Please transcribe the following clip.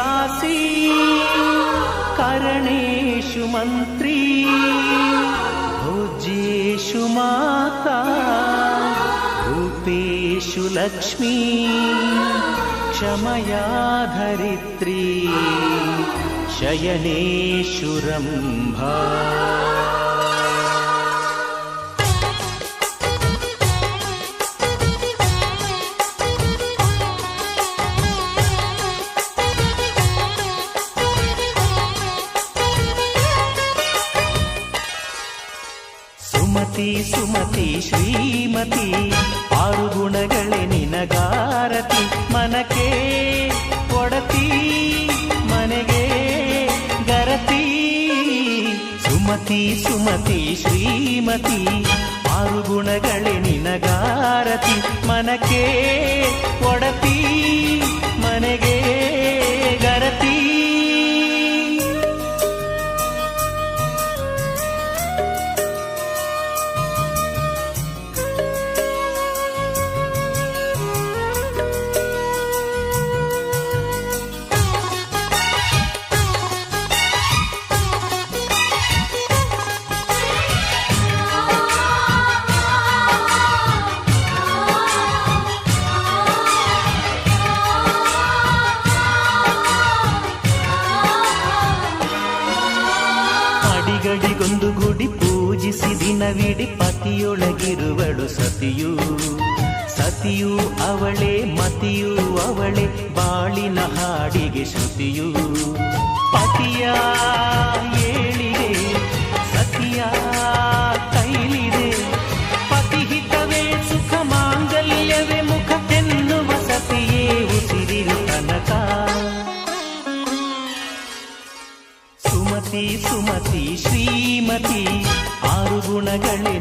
दासी करणेषु मन्त्री भोज्येषु माता रूपेषु लक्ष्मी क्षमया धरित्री शयनेषु रम्भा। ಸುಮತಿ ಸುಮತಿ ಶ್ರೀಮತಿ ಆರು ಗುಣಗಳೇ ನಿನಗಾರತಿ ಮನಕ್ಕೆ ಕೊಡತಿ ಮನೆಗೆ ಗರತಿ ಸುಮತಿ ಸುಮತಿ ಶ್ರೀಮತಿ ಆರು ಗುಣಗಳೇ ನಿನಗಾರತಿ ಮನಕ್ಕೆ ಕೊಡತಿ ಮನೆಗೆ ಗರತಿ ಗಡಿಗೊಂದು ಗುಡಿ ಪೂಜಿಸಿ ದಿನವಿಡಿ ಪತಿಯೊಳಗಿರುವಳು ಸತಿಯು ಸತಿಯು ಅವಳೇ ಮತಿಯು ಅವಳೇ ಬಾಳಿನ ಹಾಡಿಗೆ ಶ್ರುತಿಯು ಪತಿಯ ಏಳಿಗೆ ಸತಿಯ ಕೈಲಿದೆ ಪತಿಹಿತವೇ ಸುಖ ಮಾಂಗಲ್ಯವೇ ಮುಖ ಎನ್ನುವ ಸತಿಯೇ ಉಸಿರಿರು ತನಕ ಸುಮತಿ ಸುಮತಿ ಶ್ರೀಮತಿ ಆರು ಗುಣಗಳೇ